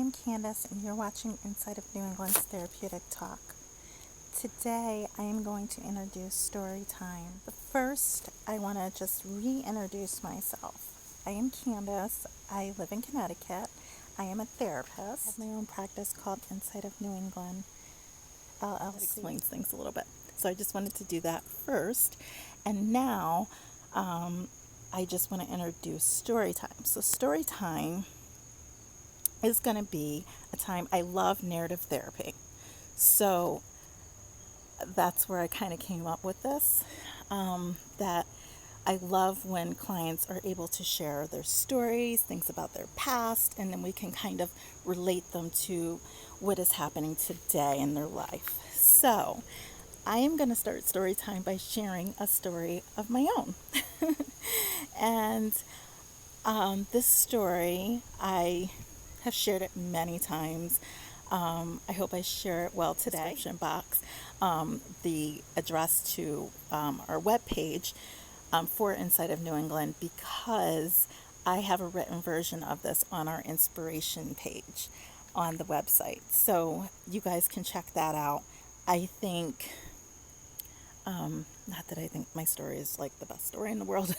I'm Candace, and you're watching Inside of New England's Therapeutic Talk. Today, I am going to introduce story time. But first, I want to just reintroduce myself. I am Candace. I live in Connecticut. I am a therapist. I have my own practice called Inside of New England LLC. That explains things a little bit. So I just wanted to do that first. And now, I just want to introduce story time. So story time is going to be a time. I love narrative therapy. So that's where I kind of came up with this. That I love when clients are able to share their stories, things about their past, and then we can kind of relate them to what is happening today in their life. So I am going to start story time by sharing a story of my own. And this story, I have shared it many times. I hope I share it well today. Description box, the address to our webpage for Inside of New England, because I have a written version of this on our inspiration page on the website. So you guys can check that out. I think not that I think my story is like the best story in the world,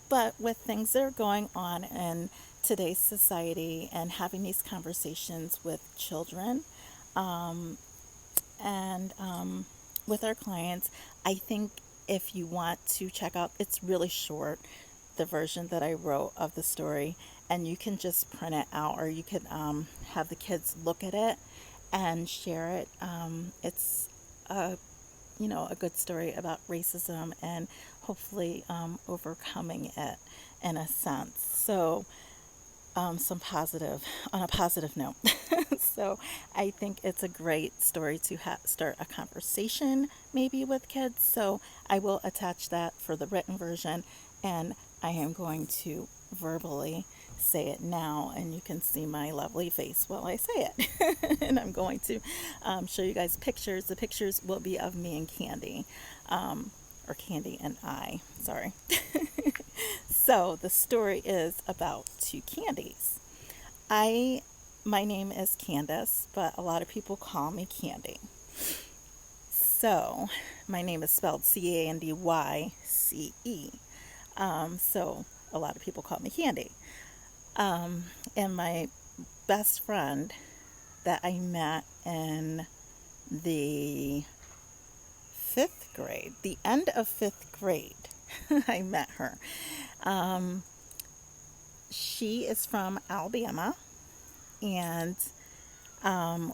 but with things that are going on in today's society and having these conversations with children and with our clients, I think if you want to check out, it's really short, the version that I wrote of the story, and you can just print it out, or you could have the kids look at it and share it. It's a good story about racism and hopefully overcoming it in a sense. So, on a positive note. So, I think it's a great story to start a conversation maybe with kids. So, I will attach that for the written version, and I am going to verbally say it now, and you can see my lovely face while I say it. And I'm going to show you guys pictures. The pictures will be of me and Candy, or Candy and I, sorry. So the story is about two candies. My name is Candace, but a lot of people call me Candy. So my name is spelled Candyce. So a lot of people call me Candy. And my best friend that I met in the fifth grade, the end of fifth grade, I met her. She is from Alabama, and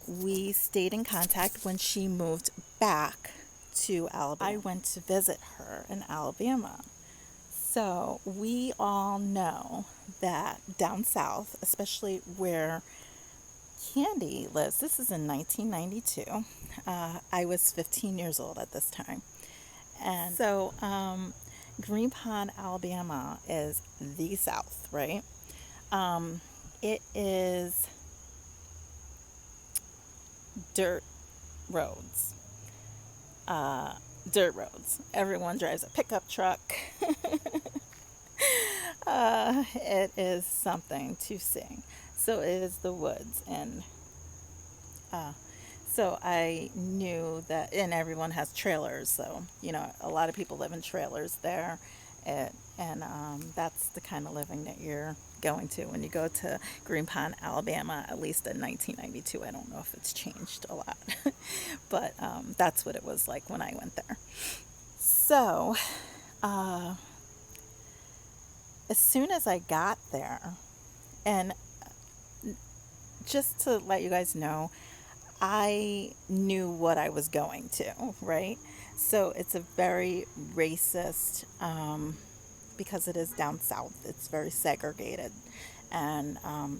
we stayed in contact when she moved back to Alabama. I went to visit her in Alabama. So we all know that down south, especially where Candy lives, this is in 1992. I was 15 years old at this time. And so Green Pond, Alabama is the south, right? It is dirt roads. Dirt roads. Everyone drives a pickup truck. It is something to see. So it is the woods, and so I knew that, and everyone has trailers. So a lot of people live in trailers there, and that's the kind of living that you're going to when you go to Green Pond, Alabama. At least in 1992, I don't know if it's changed a lot, but that's what it was like when I went there. So as soon as I got there, and just to let you guys know, I knew what I was going to, right? So it's a very racist, because it is down south, it's very segregated. And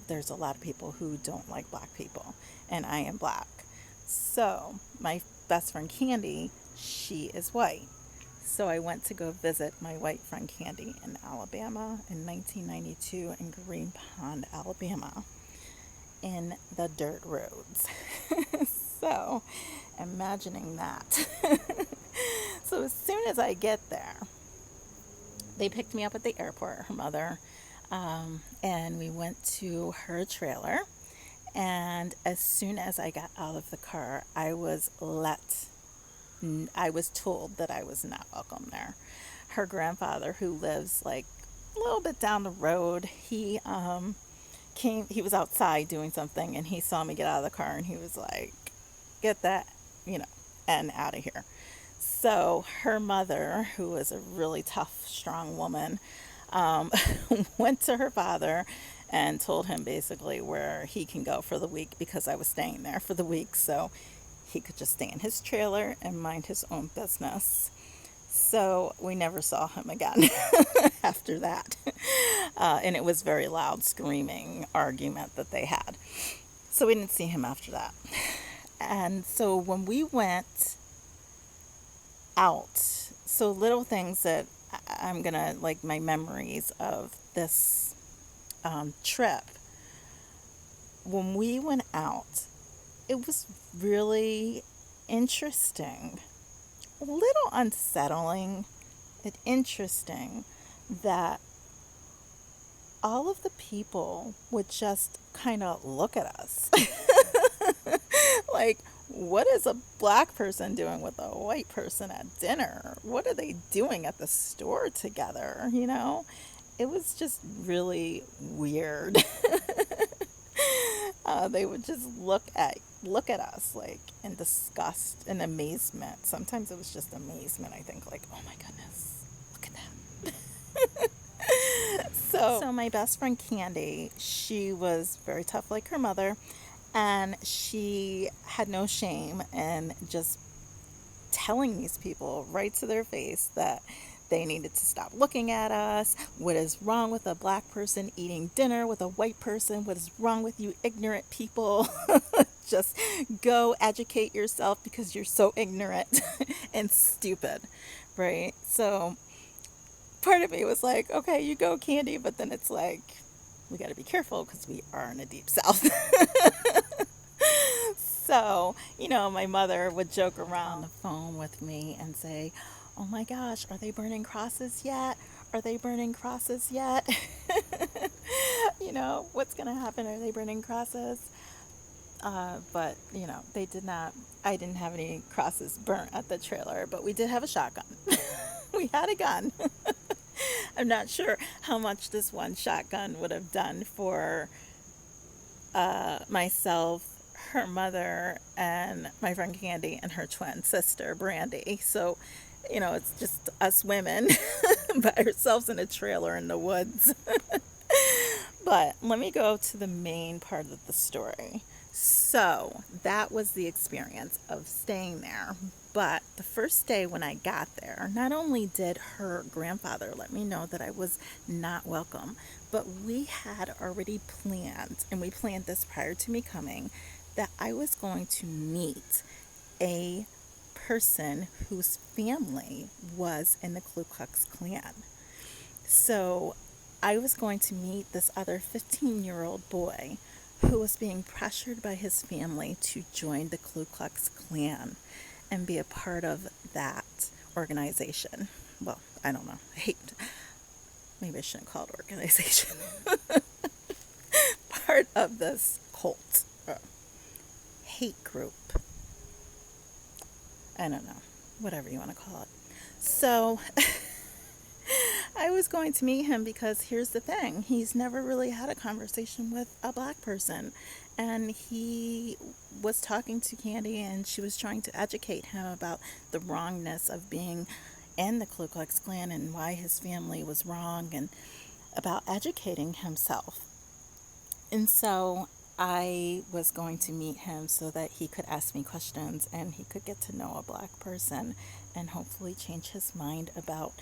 there's a lot of people who don't like black people, and I am black. So my best friend Candy, she is white. So I went to go visit my white friend Candy in Alabama in 1992 in Green Pond, Alabama, in the dirt roads. So imagining that. So as soon as I get there, they picked me up at the airport, her mother, and we went to her trailer, And as soon as I got out of the car, I was told that I was not welcome there. Her grandfather, who lives like a little bit down the road, he was outside doing something and he saw me get out of the car and he was like, get that, you know, and out of here. So her mother, who was a really tough, strong woman, um, went to her father and told him basically where he can go for the week because I was staying there for the week. So he could just stay in his trailer and mind his own business. So we never saw him again after that. And it was very loud, screaming argument that they had. So we didn't see him after that. And so when we went out, so little things that I'm going to, like my memories of this trip, when we went out, it was really interesting, a little unsettling and interesting that all of the people would just kind of look at us like, what is a black person doing with a white person at dinner? What are they doing at the store together? You know, it was just really weird. They would just look at us like in disgust and amazement. Sometimes it was just amazement. I think like, oh my goodness, look at that. So my best friend Candy, she was very tough like her mother, and she had no shame in just telling these people right to their face that they needed to stop looking at us. What is wrong with a black person eating dinner with a white person? What is wrong with you ignorant people? Just go educate yourself because you're so ignorant and stupid, right? So part of me was like, okay, you go, Candy, but then it's like, we got to be careful because we are in the deep south. So, you know, my mother would joke around on the phone with me and say, oh my gosh, are they burning crosses yet? Are they burning crosses yet? You know, what's going to happen? Are they burning crosses? But, you know, they did not, I didn't have any crosses burnt at the trailer, but we did have a shotgun. We had a gun. I'm not sure how much this one shotgun would have done for myself, her mother, and my friend Candy, and her twin sister, Brandy. So, you know, it's just us women by ourselves in a trailer in the woods. But let me go to the main part of the story. So that was the experience of staying there. But the first day when I got there, not only did her grandfather let me know that I was not welcome, but we had already planned, and we planned this prior to me coming, that I was going to meet a person whose family was in the Ku Klux Klan. So I was going to meet this other 15-year-old boy who was being pressured by his family to join the Ku Klux Klan and be a part of that organization. Well, I don't know. Maybe I shouldn't call it organization. Part of this cult, hate group. I don't know. Whatever you want to call it. So I was going to meet him because here's the thing. He's never really had a conversation with a black person. And he was talking to Candy and she was trying to educate him about the wrongness of being in the Ku Klux Klan and why his family was wrong and about educating himself. And so I was going to meet him so that he could ask me questions and he could get to know a black person and hopefully change his mind about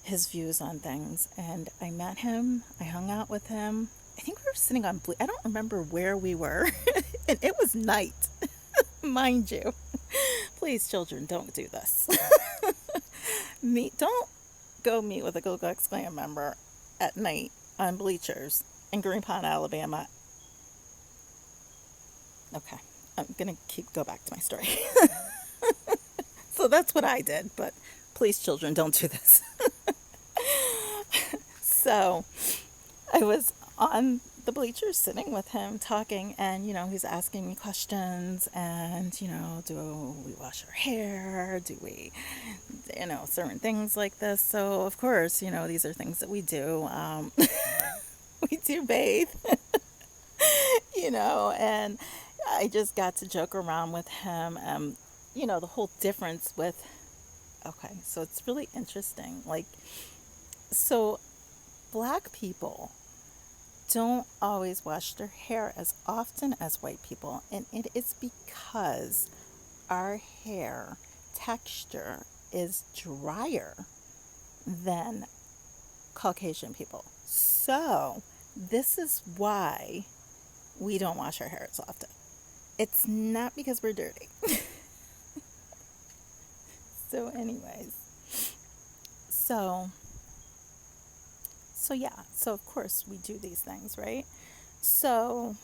his views on things. And I met him, I hung out with him. I think we were sitting on I don't remember where we were. And it was night, mind you. Please, children, don't do this. Don't go meet with a Ku Klux Klan member at night on bleachers in Green Pond, Alabama. Okay, I'm going to go back to my story. So that's what I did, but please, children, don't do this. So I was on the bleachers sitting with him talking, and he's asking me questions, and do we wash our hair, do we, certain things like this. So of course, these are things that we do. We do bathe. And I just got to joke around with him. The whole difference with, okay, so it's really interesting. Like, so black people don't always wash their hair as often as white people, and it is because our hair texture is drier than Caucasian people. So, this is why we don't wash our hair as often. It's not because we're dirty. So, anyways, so yeah, so of course we do these things, right? So,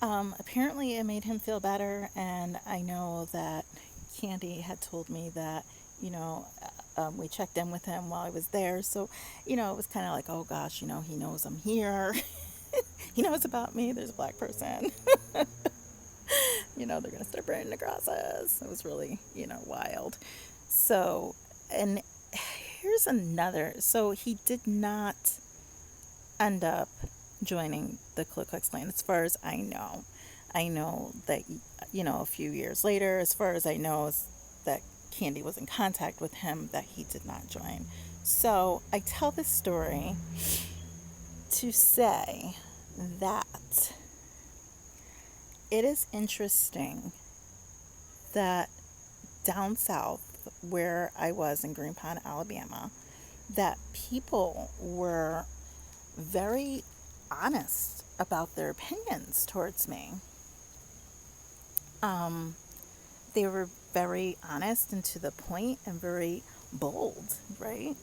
apparently it made him feel better, and I know that Candy had told me that, we checked in with him while I was there, so, it was kind of like, oh gosh, he knows I'm here. He knows about me, there's a black person. They're going to start burning the crosses. It was really, wild. So, and here's another. So he did not end up joining the Ku Klux Klan, as far as I know. I know that, a few years later, as far as I know, is that Candy was in contact with him, that he did not join. So I tell this story to say that it is interesting that down south, where I was in Green Pond, Alabama, that people were very honest about their opinions towards me. They were very honest and to the point and very bold, right?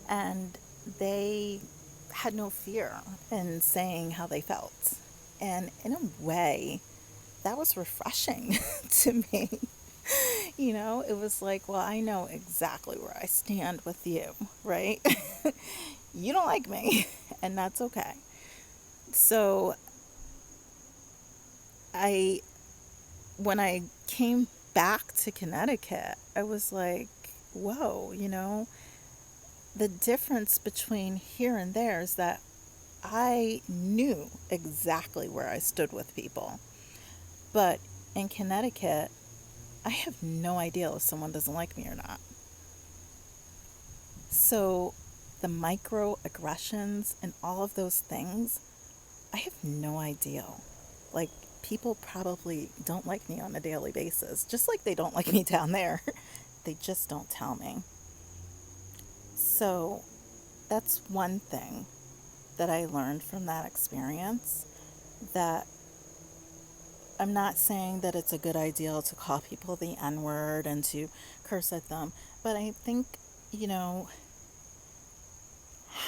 And they had no fear in saying how they felt. And in a way, that was refreshing to me. It was like, well, I know exactly where I stand with you, right? You don't like me, and that's okay. So, when I came back to Connecticut, I was like, whoa, the difference between here and there is that I knew exactly where I stood with people. But in Connecticut, I have no idea if someone doesn't like me or not. So the microaggressions and all of those things, I have no idea. Like, people probably don't like me on a daily basis, just like they don't like me down there. They just don't tell me. So that's one thing that I learned from that experience, that I'm not saying that it's a good idea to call people the N-word and to curse at them, but I think,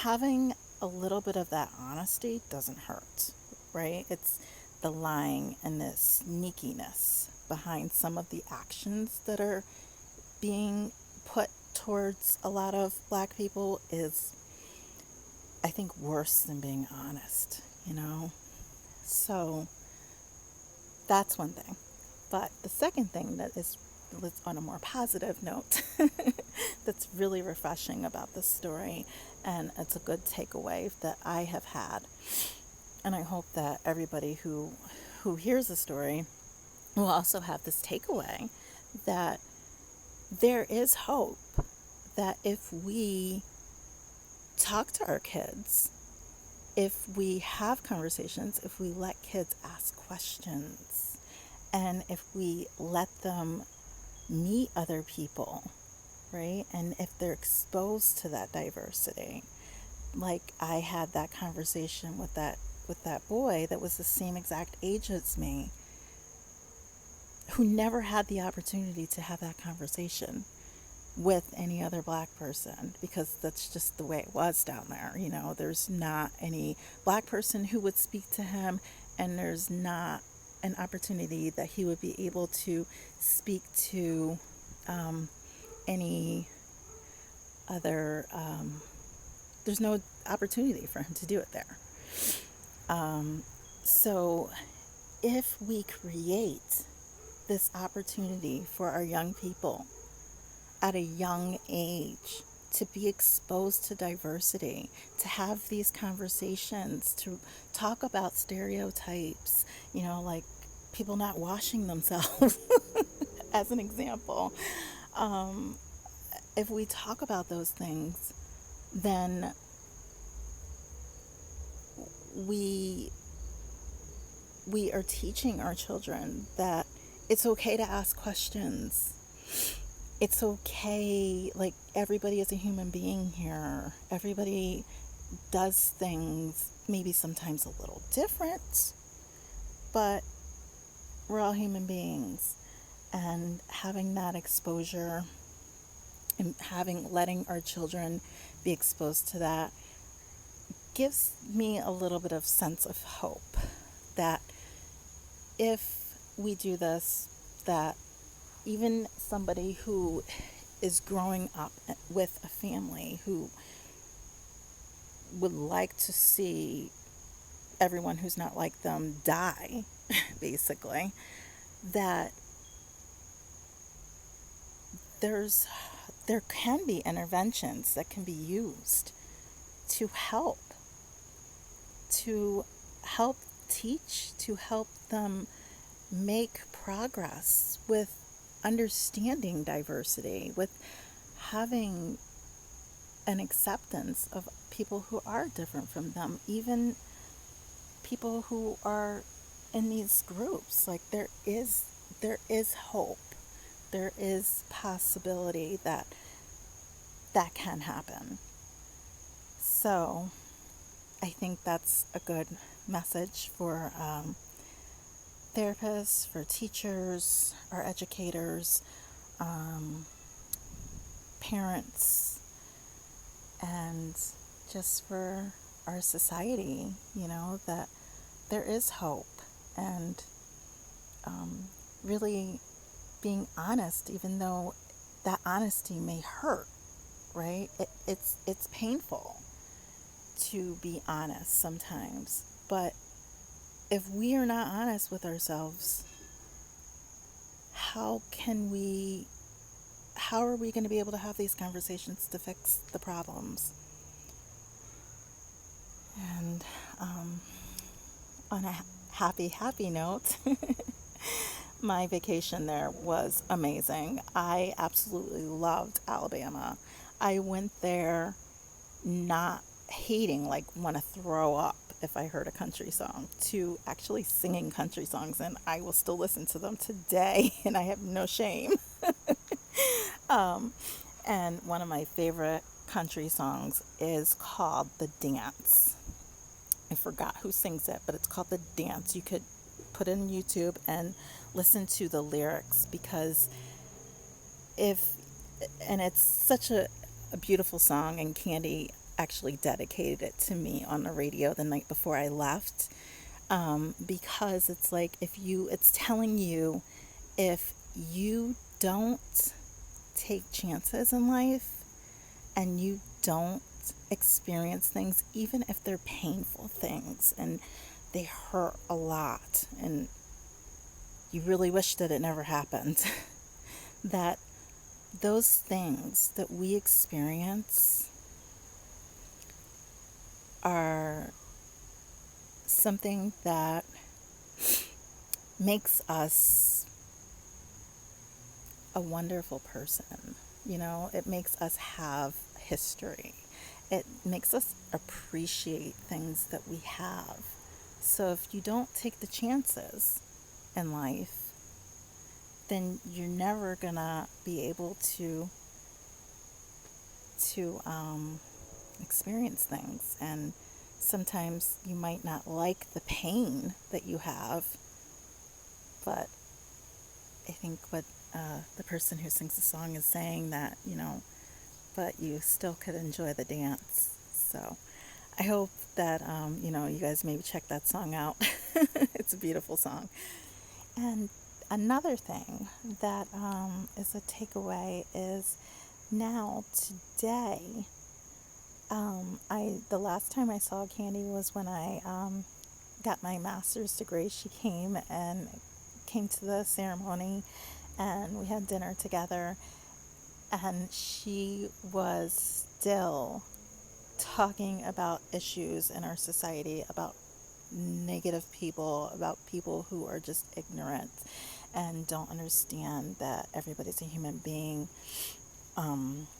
having a little bit of that honesty doesn't hurt, right? It's the lying and the sneakiness behind some of the actions that are being put towards a lot of black people is, I think, worse than being honest, So that's one thing. But the second thing that is on a more positive note that's really refreshing about this story, and it's a good takeaway that I have had, and I hope that everybody who hears the story will also have this takeaway, that there is hope, that if we talk to our kids, if we have conversations, if we let kids ask questions, and if we let them meet other people, right? And if they're exposed to that diversity, like I had that conversation with that boy that was the same exact age as me, who never had the opportunity to have that conversation with any other black person, because that's just the way it was down there. There's not any black person who would speak to him, and there's not an opportunity that he would be able to speak to any other there's no opportunity for him to do it there. So if we create this opportunity for our young people at a young age to be exposed to diversity, to have these conversations, to talk about stereotypes, like people not washing themselves, as an example. If we talk about those things, then we we are teaching our children that it's okay to ask questions. It's okay, like, everybody is a human being here. Everybody does things maybe sometimes a little different, but we're all human beings. And having that exposure and letting our children be exposed to that gives me a little bit of sense of hope that if we do this, that even somebody who is growing up with a family who would like to see everyone who's not like them die, basically, that there can be interventions that can be used to to help teach, to help them make progress with understanding diversity, with having an acceptance of people who are different from them, even people who are in these groups. Like, there is hope. There is possibility that that can happen. So I think that's a good message for therapists, for teachers, our educators, parents, and just for our society, that there is hope, and really being honest, even though that honesty may hurt, right? It's painful to be honest sometimes, but if we are not honest with ourselves, how are we going to be able to have these conversations to fix the problems? And on a happy note, my vacation there was amazing. I absolutely loved Alabama. I went there not hating, like want to throw up if I heard a country song, to actually singing country songs, and I will still listen to them today, and I have no shame. And one of my favorite country songs is called The Dance. I forgot who sings it, but it's called The Dance. You could put it in YouTube and listen to the lyrics, because it's such a beautiful song, and Candy actually dedicated it to me on the radio the night before I left, because it's like, it's telling you, if you don't take chances in life and you don't experience things, even if they're painful things and they hurt a lot and you really wish that it never happened, that those things that we experience are something that makes us a wonderful person. It makes us have history. It makes us appreciate things that we have. So if you don't take the chances in life, then you're never gonna be able to experience things. And sometimes you might not like the pain that you have, but I think what the person who sings the song is saying, that, but you still could enjoy the dance. So I hope that, you guys maybe check that song out. It's a beautiful song. And another thing that is a takeaway is, now, today, The last time I saw Candy was when I got my master's degree. She came to the ceremony, and we had dinner together, and she was still talking about issues in our society, about negative people, about people who are just ignorant and don't understand that everybody's a human being.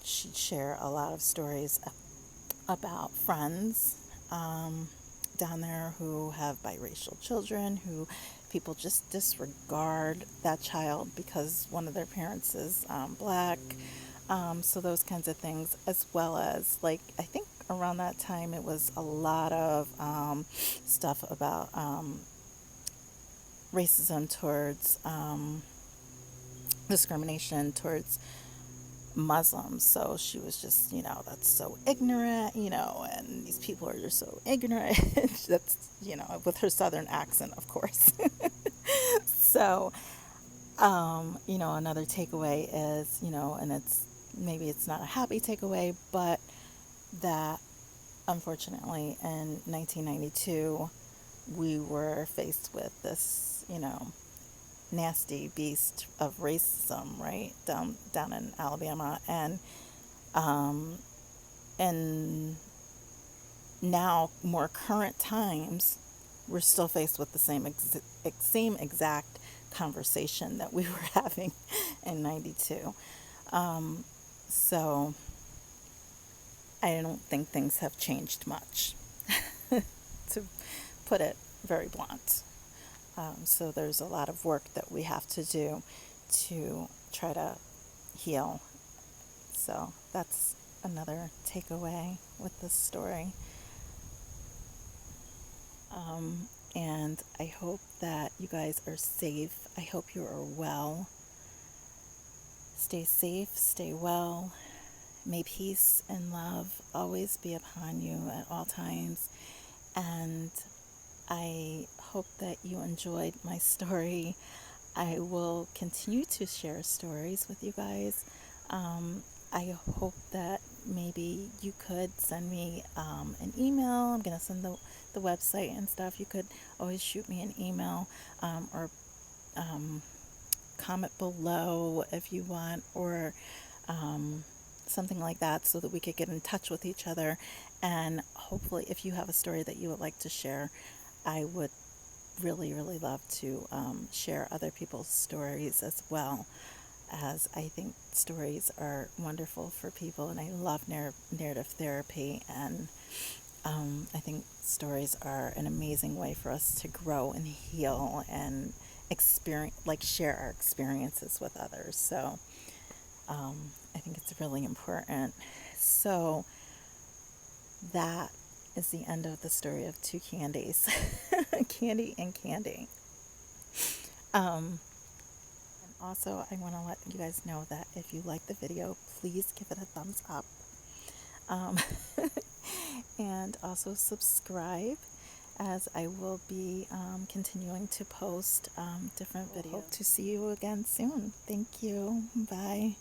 She'd share a lot of stories about friends down there who have biracial children, who people just disregard that child because one of their parents is black. So those kinds of things, as well as, like, I think around that time it was a lot of stuff about racism towards discrimination towards Muslims. So she was just, that's so ignorant, and these people are just so ignorant. That's, with her southern accent, of course. So, another takeaway is, and maybe it's not a happy takeaway, but that unfortunately in 1992, we were faced with this, nasty beast of racism, right, down in Alabama, and now more current times, we're still faced with the same exact conversation that we were having in 92. So I don't think things have changed much, to put it very blunt. So there's a lot of work that we have to do to try to heal. So that's another takeaway with this story. And I hope that you guys are safe. I hope you are well. Stay safe, stay well. May peace and love always be upon you at all times. And I hope that you enjoyed my story. I will continue to share stories with you guys. I hope that maybe you could send me an email. I'm going to send the website and stuff. You could always shoot me an email, or comment below if you want, or something like that, so that we could get in touch with each other. And hopefully, if you have a story that you would like to share, I would really, really love to share other people's stories as well, as I think stories are wonderful for people, and I love narrative therapy, and I think stories are an amazing way for us to grow and heal and share our experiences with others. So I think it's really important. So that is the end of the story of two Candies, Candy and Candy. And also, I want to let you guys know that if you like the video, please give it a thumbs up. And also subscribe, as I will be continuing to post different videos. Hope to see you again soon. Thank you. Bye.